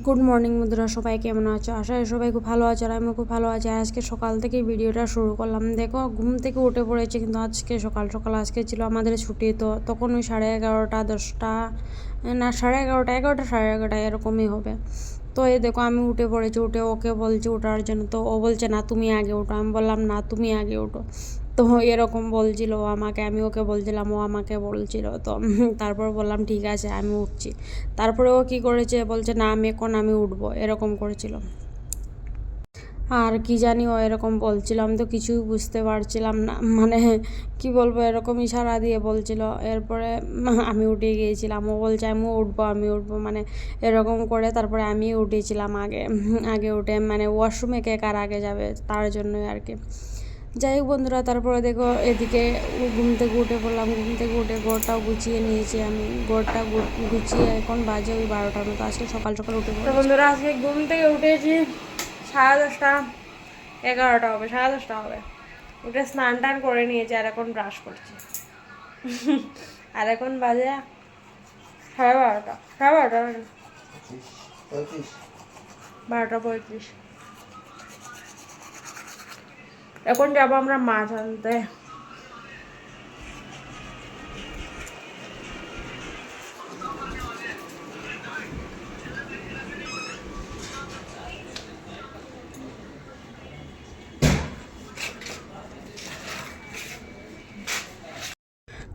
Good morning বন্ধুরা, সবাই কেমন আছো? আশা করি সবাই খুব ভালো আছে আর আমিও খুব ভালো আছি। আর আজকে সকাল থেকেই ভিডিওটা শুরু করলাম। দেখো, ঘুম থেকে উঠে পড়েছে, কিন্তু আজকে সকাল সকাল আজকে ছিল আমাদের ছুটি। তো তখন ওই 11:30 10টা, না 11:30, 11টা 11:30 এরকমই হবে। তো এই দেখো আমি উঠে পড়েছি, উঠে ওকে বলছি ওঠার জন্য। তো ও বলছে না তুমি আগে ওঠো। আমি বললাম না তুমি আগে ওঠো। তো এরকম বলছিল ও আমাকে, আমি ওকে বলছিলাম, ও আমাকে বলছিল। তো তারপর বললাম ঠিক আছে আমি উঠছি। তারপরে ও কী করেছে, বলছে না আমি উঠবো, এরকম করেছিল। আর কি জানি ও এরকম বলছিল, আমি তো কিছুই বুঝতে পারছিলাম না, মানে কি বলবো, এরকম ইশারা দিয়ে বলছিল। এরপরে আমি উঠে গিয়েছিলাম, ও বলছে আমি উঠবো, মানে এরকম করে তারপরে আমি উঠেছিলাম আগে। আগে উঠে মানে ওয়াশরুমে কে কার আগে যাবে তার জন্যই আর কি। যাই হোক বন্ধুরা, তারপরে দেখো এদিকে ঘুম থেকে উঠে পড়লাম। ঘুম থেকে উঠে ঘরটাও গুছিয়ে নিয়েছি আমি। ঘরটা গুছিয়ে এখন বাজে ওই 12টার মতো। আজকে সকাল সকাল উঠে পড়েছি। তো বন্ধুরা আজকে ঘুম থেকে উঠেছি 10:30, 11টা হবে, 10:30 হবে। উঠে স্নান টান করে নিয়েছি আর এখন ব্রাশ করছি। আর এখন বাজে 12:30, 12:30, 12:35। এখন যাবো আমরা মাছ আনতে।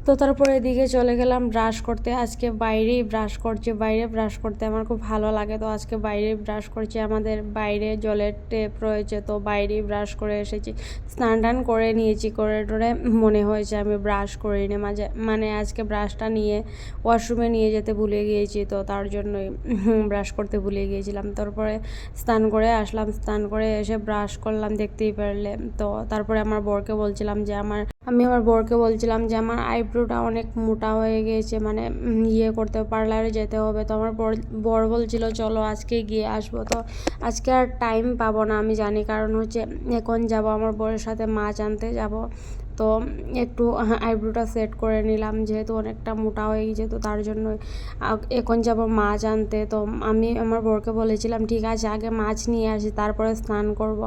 তো তারপরে এদিকে চলে গেলাম ব্রাশ করতে। আজকে বাইরেই ব্রাশ করছি, বাইরে ব্রাশ করতে আমার খুব ভালো লাগে। তো আজকে বাইরেই ব্রাশ করছি, আমাদের বাইরে জলের টেপ রয়েছে, তো বাইরেই ব্রাশ করে এসেছি। স্নান টান করে নিয়েছি, করে টোরে মনে হয়েছে আমি ব্রাশ করিনি মাঝে, মানে আজকে ব্রাশটা নিয়ে ওয়াশরুমে নিয়ে যেতে ভুলে গিয়েছি, তো তার জন্যই ব্রাশ করতে ভুলে গিয়েছিলাম। তারপরে স্নান করে আসলাম, স্নান করে এসে ব্রাশ করলাম, দেখতেই পারলে। তো তারপরে আমার বরকে বলছিলাম যে আমি আমার বরকে বলছিলাম যে আমার আইব্রোটা অনেক মোটা হয়ে গিয়েছে, মানে ইয়ে করতে, পার্লারে যেতে হবে। তো আমার বর বলছিল চলো আজকে গিয়ে আসবো। তো আজকে আর টাইম পাবো না আমি জানি, কারণ হচ্ছে এখন যাব আমার বরের সাথে মাছ আনতে যাব। তো একটু আইব্রোটা সেট করে নিলাম, যেহেতু অনেকটা মোটা হয়ে গেছে, তো তার জন্য এখন যাব মাছ আনতে। তো আমি আমার বরকে বলেছিলাম ঠিক আছে আগে মাছ নিয়ে আসি তারপরে স্নান করব।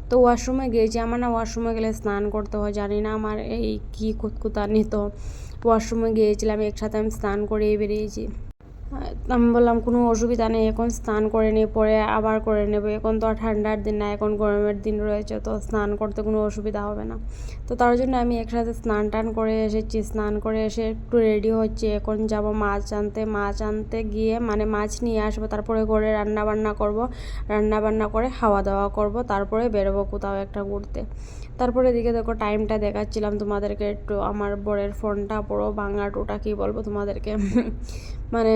তো ওয়াশরুমে গিয়েছি, আমার না ওয়াশরুমে গেলে স্নান করতে হয়, জানি না আমার এই কী কুতকুতানি। তো ওয়াশরুমে গিয়েছিলাম, একসাথে আমি স্নান করেই বেরিয়েছি। আমি বললাম কোনো অসুবিধা নেই, এখন স্নান করে নিয়ে পরে আবার করে নেবো। এখন তো আর ঠান্ডার দিন না, এখন গরমের দিন রয়েছে, তো স্নান করতে কোনো অসুবিধা হবে না। তো তার জন্য আমি একসাথে স্নান টান করে এসেছি। স্নান করে এসে একটু রেডি হচ্ছে, এখন যাব মাছ আনতে। মাছ আনতে গিয়ে মানে মাছ নিয়ে আসবো, তারপরে করে রান্না বান্না করব, রান্না বান্না করে খাওয়া দাওয়া করব, তারপরে বেরোবো কোথাও একটা ঘুরতে। তারপরে এদিকে দেখো টাইমটা দেখাচ্ছিলাম তোমাদেরকে একটু, আমার বরের ফোনটা পুরো ভাঙা টোটা, কী বলবো তোমাদেরকে। মানে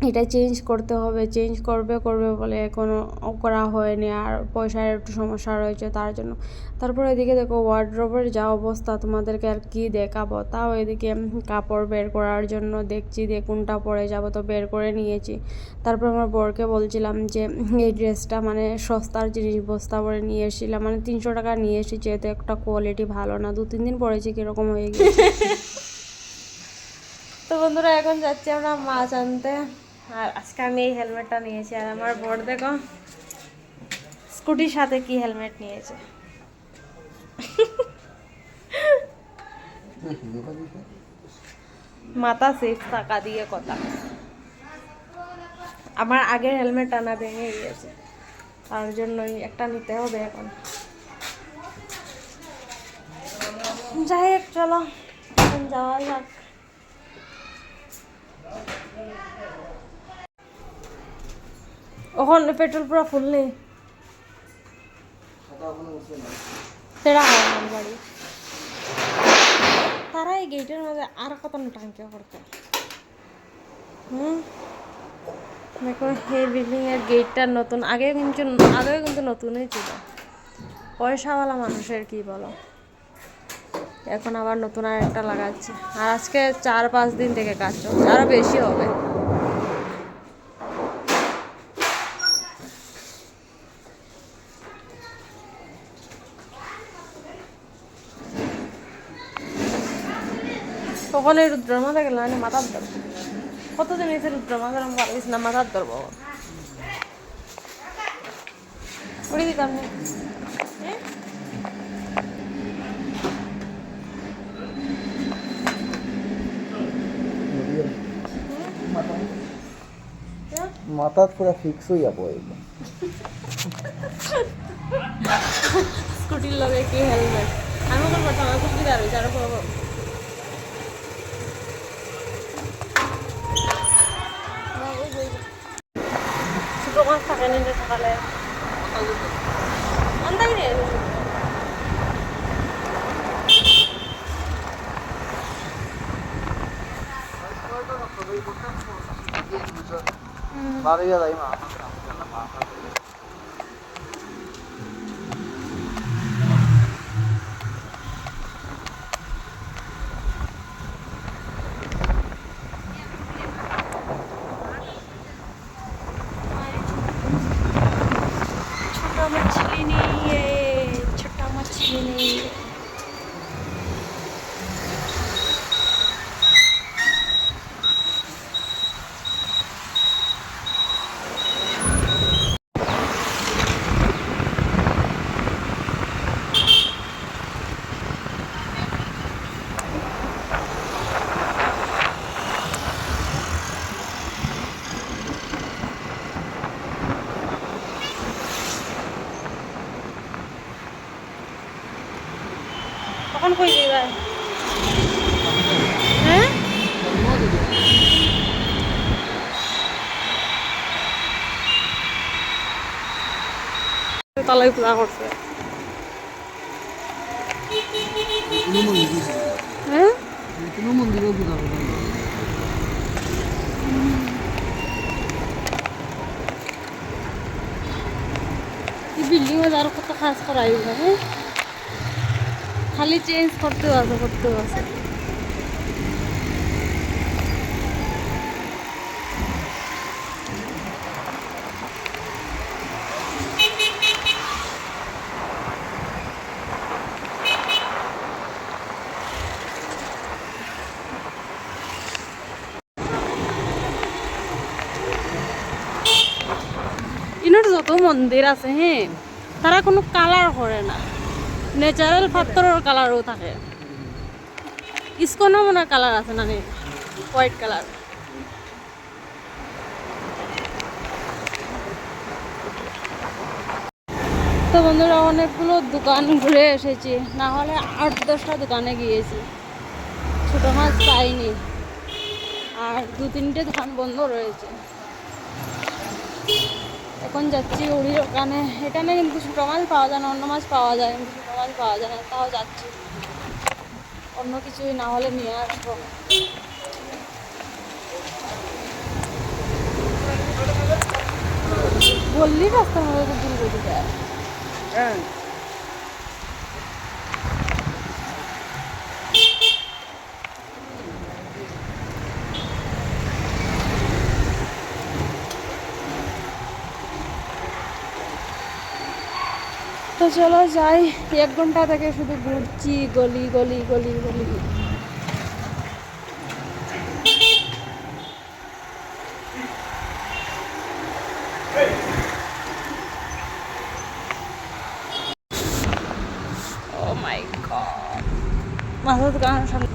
এটা চেঞ্জ করতে হবে, চেঞ্জ করবে বলে এখনও করা হয়নি, আর পয়সার একটু সমস্যা রয়েছে তার জন্য। তারপরে এদিকে দেখো ওয়ার্ড্রোবের যা অবস্থা, তোমাদেরকে আর কি দেখাবো। তাও এদিকে কাপড় বের করার জন্য দেখছি যে কোনটা পরে যাব, তো বের করে নিয়েছি। তারপর আমার বরকে বলছিলাম যে এই ড্রেসটা মানে সস্তার জিনিস বস্তা ভরে নিয়ে এসেছিলাম, মানে 300 টাকা নিয়ে এসেছি, যেহেতু একটা কোয়ালিটি ভালো না, 2-3 দিন পরেছি কীরকম হয়ে গেছে। তো বন্ধুরা এখন যাচ্ছি আমরা মাছ আনতে। আর আজকে আমি এই হেলমেটটা নিয়েছি, আর আমার বর দেখো স্কুটির সাথে কি হেলমেট নিয়েছে। মাথা সেফ থাকা দিয়ে কথা, আমার আগের হেলমেট টানা ভেঙে গিয়েছে, তার জন্যই একটা নিতে হবে এখন। যাই হোক চলো এখন যাওয়া যাক। ওখানে পেট্রোল পুরো ফুল নেই, সেটা হয় আমার বাড়ি। তারা এই গেটের মধ্যে আর কত টাঙ্কি করতে। দেখো এই বিল্ডিং এর গেটটা নতুন, আগেও কিন্তু নতুনই ছিল। পয়সাওয়ালা মানুষের কি বলো, এখন আবার নতুন আর একটা লাগাচ্ছে। আর আজকে 4-5 দিন থেকে কাজ চলছে, আরো বেশি হবে। তখন এই রুদ্র মাথা গেল না মাথার ধর, কতদিন এসে রুদ্র মাথার আমি পারিস না মাথার ধরবো। উড়ে দিতাম না। হ্যাঁ মাথাত পুরা ফিক্স হইয়া পড়ে। স্কুটির লগে কি হেলমেট আমি কোন করতাম আমার খুব বিদার হয়েছে আরো করবো ছোট মাছ থাকে নিতে সকালে অন্দাই রে বাড়িয়া যাই মা छोटा मछली नहीं है छोटा मछली नहीं है কখন কই যাইবা হ্যাঁ তলাই পূজা করছে হ্যাঁ মন্দিরেও পূজা করে এই বিল্ডিং আর কত কাজ করাই হ্যাঁ খালি চেঞ্জ করতেও আছে ইনোর যত মন্দির আছে হ্যাঁ তারা কোনো কালার করে না ন্যাচারাল পাথরের কালারও থাকে ইসকনও মনে কালার আছে না হোয়াইট কালার তো বন্ধুরা অনেকগুলো দোকান ঘুরে এসেছি না হলে 8-10টা দোকানে গিয়েছি ছোট মাছ পাইনি আর 2-3টে দোকান বন্ধ রয়েছে এখন যাচ্ছি উড়ির ওখানে এখানে কিন্তু ছোট মাছ পাওয়া যায় না অন্য মাছ পাওয়া যায় কিন্তু ছোট মাছ পাওয়া যায় না তাও যাচ্ছি অন্য কিছুই না হলে নিয়ে আসবো বললি রাস্তার মধ্যে তো দূর করে যায় হ্যাঁ তো চলো যাই 1 ঘন্টা থেকে শুধু ঘুরছি গলি গলি গলি গলি ও মাই গড মাথার দোকানের সামনে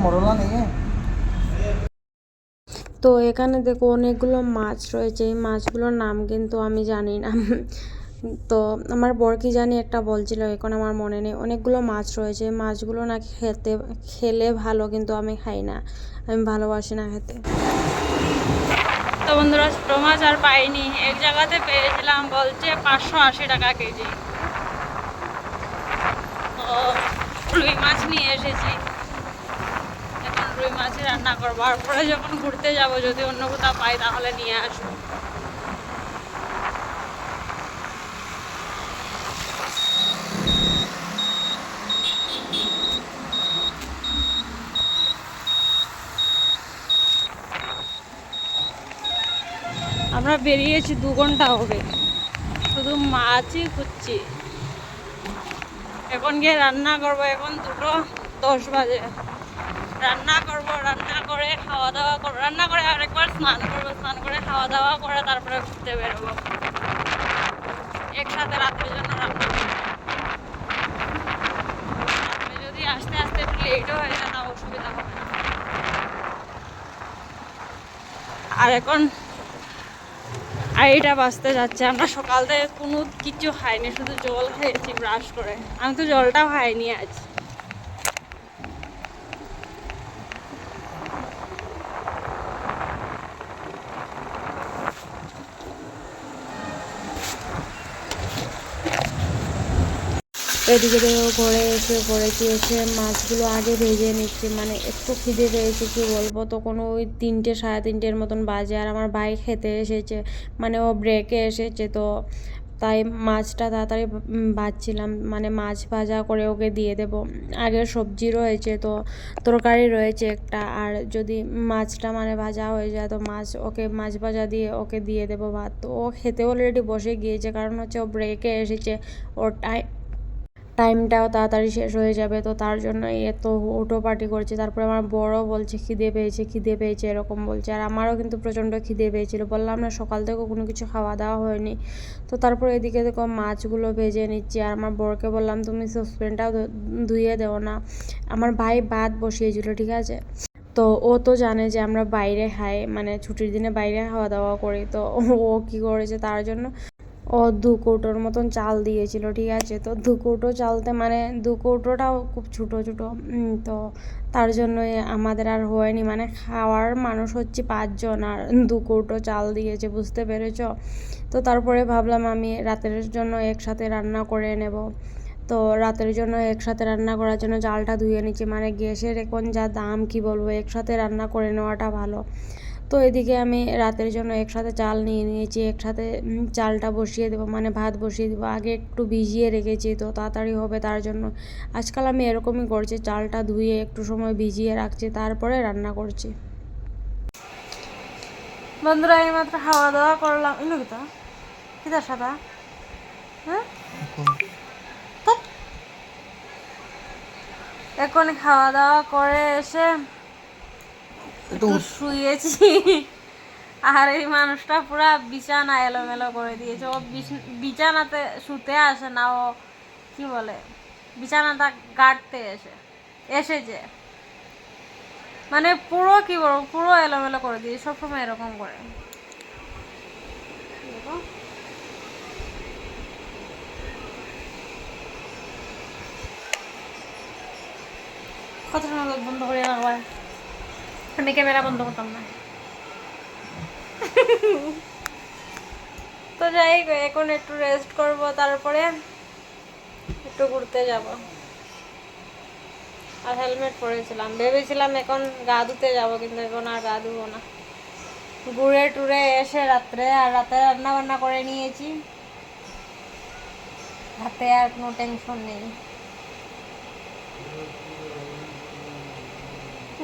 মরলা নেই তো এখানে দেখো অনেকগুলো মাছ রয়েছে এই মাছগুলোর নাম কিন্তু আমি জানি না তো আমার বর কি জানি একটা বলছিল এখন আমার মনে নেই অনেকগুলো মাছ রয়েছে মাছগুলো নাকি খেলে ভালো কিন্তু আমি খাই না আমি ভালোবাসি না খেতে তো বন্ধুরা ছোটো মাছ আর পাইনি এক জায়গাতে পেয়েছিলাম বলছে 580 টাকা কেজি তো রুই মাছ নিয়ে এসেছি এখন রুই মাছই রান্না করবো আর পরে যখন ঘুরতে যাব যদি অন্য কোথাও পাই তাহলে নিয়ে আসবো আমরা বেরিয়েছি 2 ঘন্টা হবে শুধু মাছই খুঁজছি এখন গিয়ে রান্না করবো এখন 2:10 বাজে রান্না করবো রান্না করে খাওয়া দাওয়া করবো রান্না করে স্নান করবো, স্নান করে খাওয়া দাওয়া করে তারপরে ঘুরতে বেরোবো একসাথে রাত্রের জন্য রান্না করবো। রাত্রে যদি আস্তে আস্তে একটু লেটও হয়ে যায় তাও অসুবিধা হবে না। আর এখন 8টা বাজতে যাচ্ছে, আমরা সকাল থেকে কোনো কিছু খাইনি, শুধু জল খেয়েছি ব্রাশ করে। আমি তো জলটাও খাইনি আজ। এদিকে তো ঘরে এসে পড়েছি, এসে মাছগুলো আগে ভেজে নিচ্ছি। মানে একটু খিদে পেয়েছে কি বলবো, তখন ওই 3টে সাড়ে 3টের মতন বাজে। আর আমার ভাই খেতে এসেছে, মানে ও ব্রেকে এসেছে, তো তাই মাছটা তাড়াতাড়ি ভাজছিলাম, মানে মাছ ভাজা করে ওকে দিয়ে দেব। আগে সবজি রয়েছে, তো তরকারি রয়েছে একটা, আর যদি মাছটা মানে ভাজা হয়ে যায় তো ওকে মাছ ভাজা দিয়ে ওকে দিয়ে দেবো ভাত। তো ও খেতে অলরেডি বসে গিয়েছে, কারণ হচ্ছে ও ব্রেকে এসেছে, ওর টাইমটাও তাড়াতাড়ি শেষ হয়ে যাবে, তো তার জন্য এত হুটোপাটি করছে। তারপরে আমার বড়ও বলছে খিদে পেয়েছে খিদে পেয়েছে এরকম বলছে, আর আমারও কিন্তু প্রচণ্ড খিদে পেয়েছিল। বললাম না সকাল থেকে কোনো কিছু খাওয়া দাওয়া হয়নি। তো তারপরে এদিকে দেখো মাছগুলো ভেজে নিচ্ছি, আর আমার বরকে বললাম তুমি সসপ্যানটাও ধুয়ে দেও না। আমার ভাই ভাত বসিয়েছিল, ঠিক আছে, তো ও তো জানে যে আমরা বাইরে খাই, মানে ছুটির দিনে বাইরে খাওয়া দাওয়া করি। তো ও কী করেছে, তার জন্য ও 2 কৌটোর মতন চাল দিয়েছিল, ঠিক আছে। তো 2 কৌটো চালতে মানে 2 কৌটোটাও খুব ছোটো ছোটো, তো তার জন্যই আমাদের আর হয়নি, মানে খাওয়ার মানুষ হচ্ছে 5জন, আর 2 কৌটো চাল দিয়েছে, বুঝতে পেরেছ। তো তারপরে ভাবলাম আমি রাতের জন্য একসাথে রান্না করে নেব। তো রাতের জন্য একসাথে রান্না করার জন্য চালটা ধুয়ে নিচ্ছি, মানে গ্যাসের এখন যা দাম কি বলবো, একসাথে রান্না করে নেওয়াটা ভালো। তো এদিকে আমি রাতের জন্য একসাথে চাল নিয়ে নিয়েছি, একসাথে চালটা বসিয়ে দেবো, মানে ভাত বসিয়ে দেবো। আগে একটু ভিজিয়ে রেখেছি তো তাড়াতাড়ি হবে, তার জন্য আজকাল আমি এরকমই করছি, চালটা ধুয়ে একটু সময় ভিজিয়ে রাখছি, তারপরে রান্না করছি। বন্ধুরা এইমাত্র খাওয়া দাওয়া করলাম, এলো তো কিদার সাদা, হ্যাঁ এখন খাওয়া দাওয়া করে এসে একটু শুয়েছি। আর এই মানুষটা পুরা বিছানা এলোমেলো করে দিয়েছে। ও বিছানাতে শুতে আসে না, ও কি বলে বিছানাটা গাড়তে এসেছে, মানে পুরো কি বলবো, পুরো এলোমেলো করে দিয়েছে, সবসময় এরকম করে। কত সময় বন্ধ করে রাখবা, আমি ক্যামেরা বন্ধ করতাম না। তো যাই হোক, এখন একটু রেস্ট করব, তারপরে একটু ঘুরতে যাব। আর হেলমেট পরেছিলাম, ভেবেছিলাম এখন গা ধুতে যাব, কিন্তু এখন আর গা ধুবো না। ঘুরে টুরে এসে রাত্রে রান্না বান্না করে নিয়েছি, হাতে আর কোনো টেনশন নেই।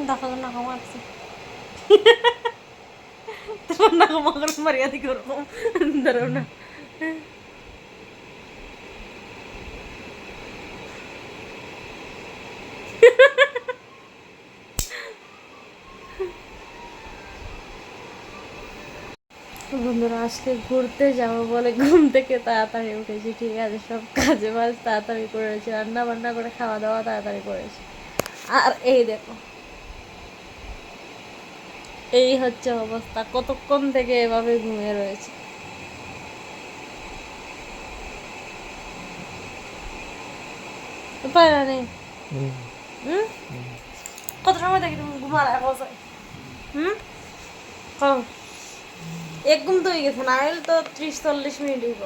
দেখো না কমাচ্ছি, তোমার না কমার মর্যাদা করবো, ধরো না। বন্ধুরা আজকে ঘুরতে যাবো বলে ঘুম থেকে তাড়াতাড়ি উঠেছি, ঠিক আছে, সব কাজে বাজ তাড়াতাড়ি করেছি, রান্না বান্না করে খাওয়া দাওয়া তাড়াতাড়ি করেছি। আর এই দেখো এই হচ্ছে অবস্থা, কতক্ষণ থেকে এভাবে ঘুমিয়ে রয়েছে। উপায় নেই। কত সময় দেখি তুমি ঘুমার বসে, এক ঘুম তো হয়ে গেছে, না হলে তো 30-40 মিনিট হইব।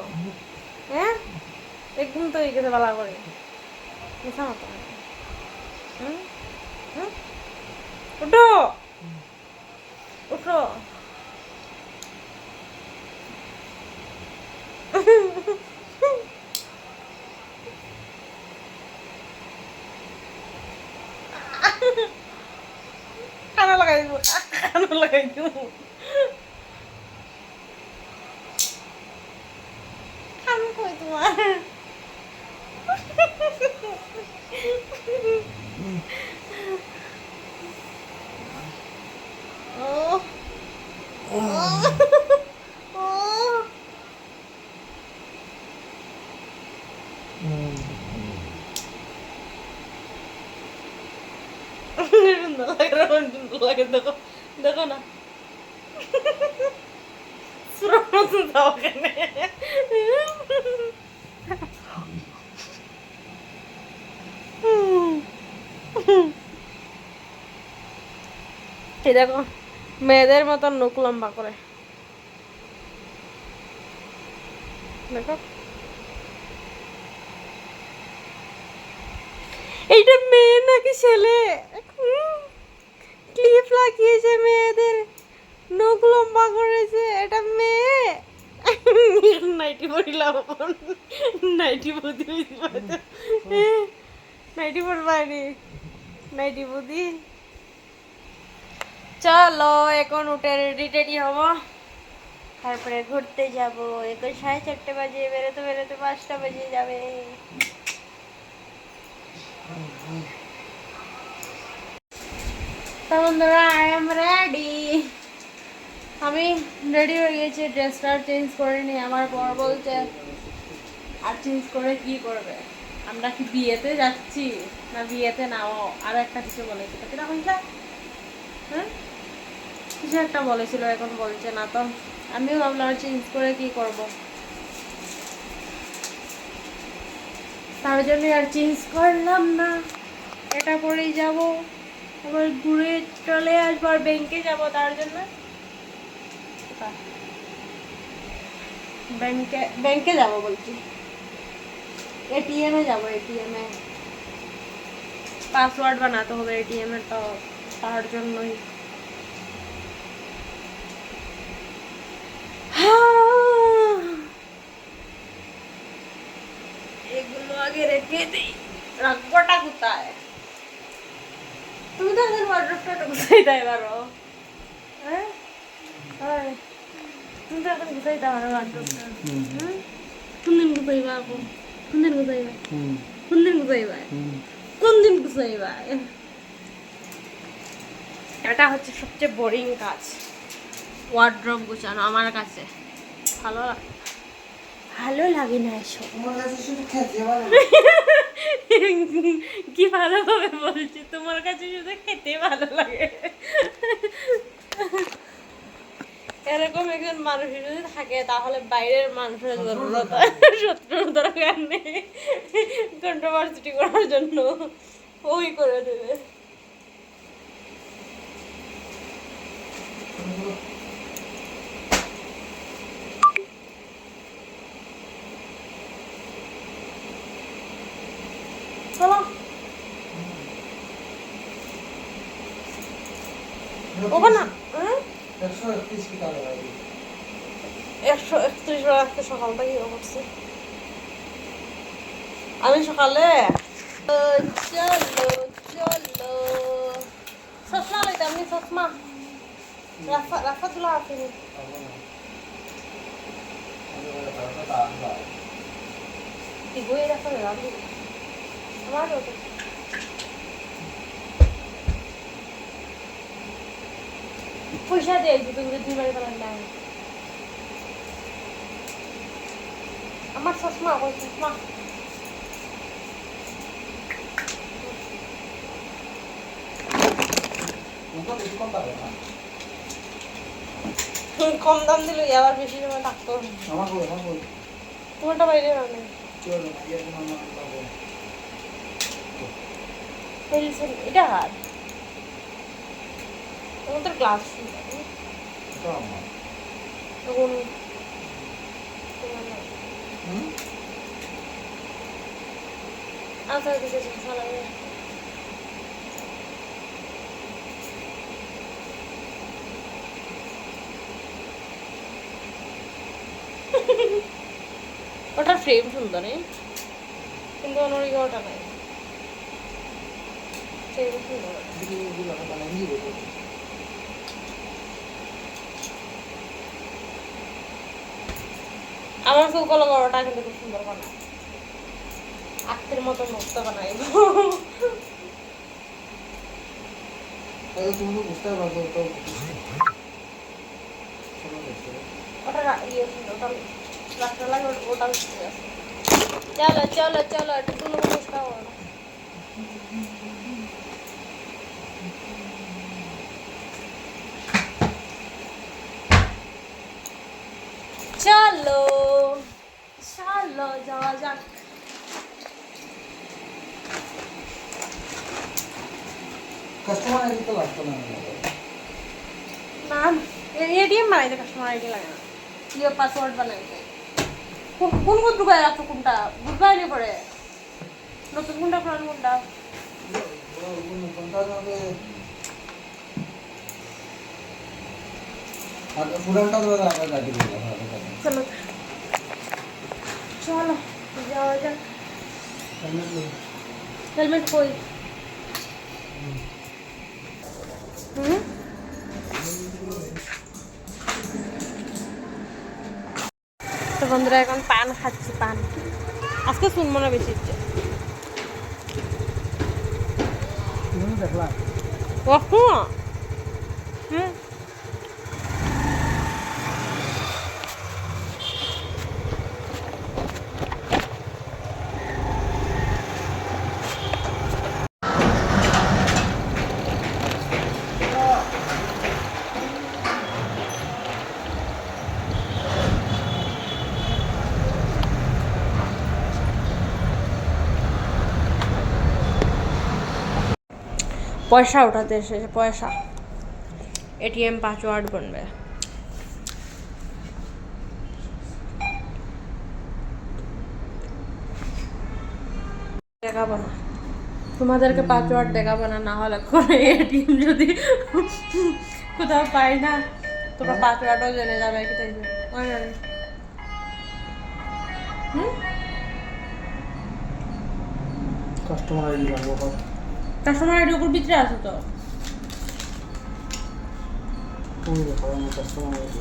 হ্যাঁ এক ঘুম তো হয়ে গেছে বালা করে, বুঝা মতো। উঠো উঠো। কানা লাগাই দিব, কানা লাগাই দিব। কান কই তোমার? ও সুন্দর লাগে, সুন্দর লাগে, দেখো দেখো না, সুরর মতন দাও ওখানে। এই দেখো মেয়েদের মতন নখ লম্বা করে, দেখো এইটা মেয়ে নাকি ছেলে? ক্লিপ লাগিয়েছে, মেয়েদের নখ লম্বা করেছে, এটা মেয়ে। নাইটি পরিলাম, নাইটি বুদ্ধি নাইটি পরবানি, নাইটি বুদ্ধি। চলো এখন উঠে রেডি টেডি হবো, তারপরে ঘুরতে যাব। এখন 4:30 বাজে, বেরোতে বেরোতে 5টা বেজে যাবে। তো বন্ধুরা আই এম রেডি, আমি রেডি হয়ে গেছি, ড্রেসটা চেঞ্জ করে নি। আমার বর বলছে আর চেঞ্জ করে কি করবে, আমরা কি বিয়েতে যাচ্ছি না বিয়েতে নাও, আর একটা কিছু বলেছিল, কিনা হয়েছে? হ্যাঁ কিছু একটা বলেছিল, এখন বলছে না। তো আমিও ভাবলাম চেঞ্জ করে কি করব, তার জন্য আর চেঞ্জ করলাম না, এটা পরেই যাব, আবার ঘুরে চলে আসবো, আর ব্যাংকে যাব। তার জন্য ব্যাংকে যাব বলছি, এটিএমে যাব, এটিএমে পাসওয়ার্ড বানাতে হবে এটিএমে, তো তার জন্যই। এগুলো আগে রেখে দিই, রাখবোটা কোথায়? তুমি তো এখন ওয়ার্ড্রপটা গুছাই দেয় পারো, হ্যাঁ তুমি তো এখন গুছাই দেওয়া ওয়ার্ড্রপটা। কোন দিন গুছাইবা আপু? কোন দিন গুছাইবা? কোন দিন গুছাইবা? কোন দিন গুছাইবা? এটা হচ্ছে সবচেয়ে বোরিং কাজ, ওয়ার্ড্রপ গুছানো আমার কাছে ভালো লাগে না এসব। কি ভালোভাবে বলছি, তোমার কাছে শুধু খেতে ভালো লাগে। এরকম একজন মানুষ যদি থাকে তাহলে বাইরের মানুষের জরুরত, শত্রুর দরকার নেই কন্ট্রোভার্সিটি করার জন্য, ওই করে দেবে। চলো ওখানে 131 বার আজকে সকাল থেকে করছি আমি সকালে। চলো চলো চশমা লইতে, আমি চশমা রাস্তা তুলা আসেনি। বই রাস্তা দিলাম আমার পয়সা দিয়ে দুটো করে 2 বাড়ি পালান না। আমার চশমা ওই চশমা কম দাম দিল, আবার বেশি সময় থাকতো। তোমারটা বাইরে রাখবে এটা হার তোমাদের ক্লাস তখন আচ্ছা ঠিক আছে সালামে। ওটা ফ্রেম সুন্দর কিন্তু অন্যদিকে ওটা নাই, ফ্রেম সুন্দর। আমার চৌকলো ওটা কিন্তু খুব সুন্দর বানায়, আত্মের মতো মুক্ত বানাই। ওটা ইয়ে ওটা রাস্তা লাগে, ওটা চলো চলো চলো একটু কোনো মুস্কা চলো চলো যাওয়া যাক। কাস্টমার আইডি তো লাগতো না না এটিএম বানাইতে কাস্টমার আইডি লাগে না, ইয়ে পাসওয়ার্ড বানাইতে। কোন কোন ঢুকায় রাখছো, কোনটা বুঝবাই নি পরে নতুন কোনটা পুরান কোনটা? পুরানটা তো আমরা গাড়ি করলাম। চলো চলো যাওয়া যাক। হেলমেট কই? তো বন্ধুরা এখন পান খাচ্ছি, পান আজকে শুনবো না বেশি ইচ্ছে। দেখলাম হুম পয়সা উঠাতে এসেছে, পয়সা এটিএম পাসওয়ার্ড বনবে। দেখাবো না তোমাদেরকে, পাসওয়ার্ড দেখাবো না, না হলে করে এটিএম যদি কোথাও পাই না তোমরা পাসওয়ার্ডও জেনে যাবে কি তাই কাস্টমার আইডি লাগবো। কাস্টমার আইডি উপর ভিতরে আছে তো। তুমি দেখাও আমার কাস্টমার আইডি।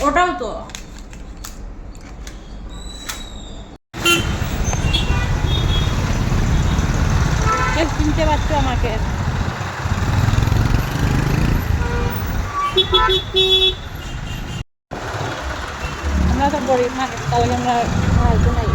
ওটাও তো চিনতে পারছো আমাকে? আমরা তো গরিব মানুষ, তাহলে আমরা সাহায্য নাই।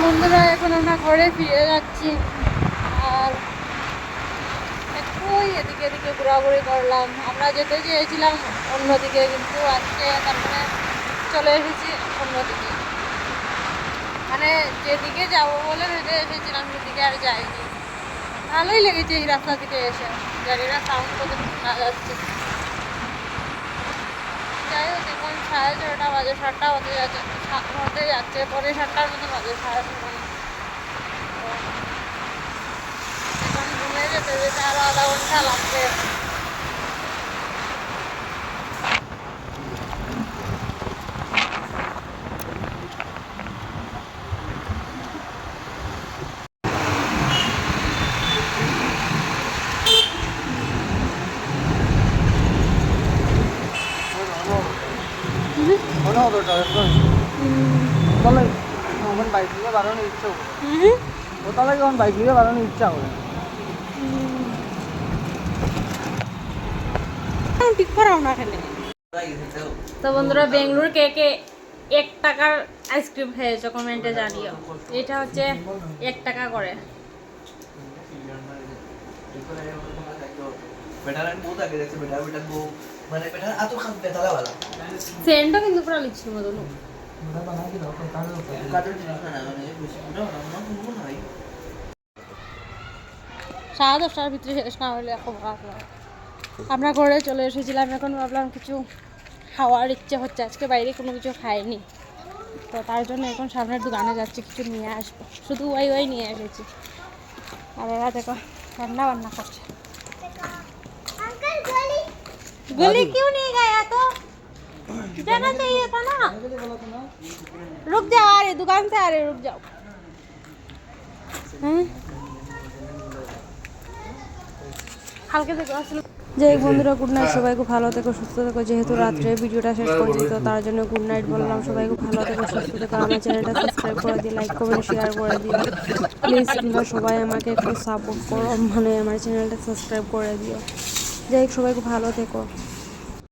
বন্ধুরা এখন আমরা ঘরে ফিরে যাচ্ছি, আর একটু এদিকে এদিকে ঘোরাঘুরি করলাম। আমরা যেতে চেয়েছিলাম অন্যদিকে, কিন্তু আজকে তারপরে চলে এসেছি অন্যদিকে, মানে যেদিকে যাবো বলে ভেবে এসেছিলাম সেদিকে আর যাইনি। ভালোই লেগেছে এই রাস্তা থেকে এসে, গাড়িরা সাউন্ড করতে শোনা যাচ্ছে। যাই হোক এখন 6:30 বাজে, 7টা হতে যাচ্ছে, পরে 7টার মতো বাজে, 6:30। এখন ঘুমিয়ে যেতে যেতে আরো আধা ঘন্টা লাগবে। বাইক নিয়ে বাড়ানোর ইচ্ছা করে ও, তাহলে কেমন বাইক নিয়ে বাড়ানোর ইচ্ছা করে ঠিক করাও না এখানে। তো বন্ধুরা, বেঙ্গলুরু কে কে 1 টাকার আইসক্রিম খেয়েছো কমেন্টে জানিও। এটা হচ্ছে 1 টাকা করে। সেন্টটা কিন্তু পুরো লিচুর মতো। সাড়ে 10টার ভিতরে শেষ না হলে খুব খারাপ লাগে। আমরা ঘরে চলে এসেছিলাম, এখন ভাবলাম কিছু খাওয়ার ইচ্ছে হচ্ছে, আজকে বাইরে কোনো কিছু খাইনি, তো তার জন্য এখন সামনের দোকানে যাচ্ছি, কিছু নিয়ে আসবো, শুধু ওই নিয়ে এসেছি। আর এরা দেখো রান্না বান্না করছে। गली क्यों नहीं गया तो जाना चाहिए था ना। रुक जाओ, आ रहे दुकान से आ रहे, रुक जाओ। হালকা থেকে আসলে যে বন্ধুরা গুড নাইট, সবাই খুব ভালো থেকো সুস্থ থেকো। যেহেতু রাত্রে ভিডিওটা শেষ করছি তো তার জন্য গুড নাইট বললাম। সবাই খুব ভালো থেকো সুস্থ থেকো। আমার চ্যানেলটা সাবস্ক্রাইব করে দিও, লাইক কমেন্ট শেয়ার করে দিও প্লিজ। তোমরা সবাই আমাকে একটু সাপোর্ট করো, মানে আমার চ্যানেলটা সাবস্ক্রাইব করে দিও। যাই হোক, সবাই খুব ভালো থেকো।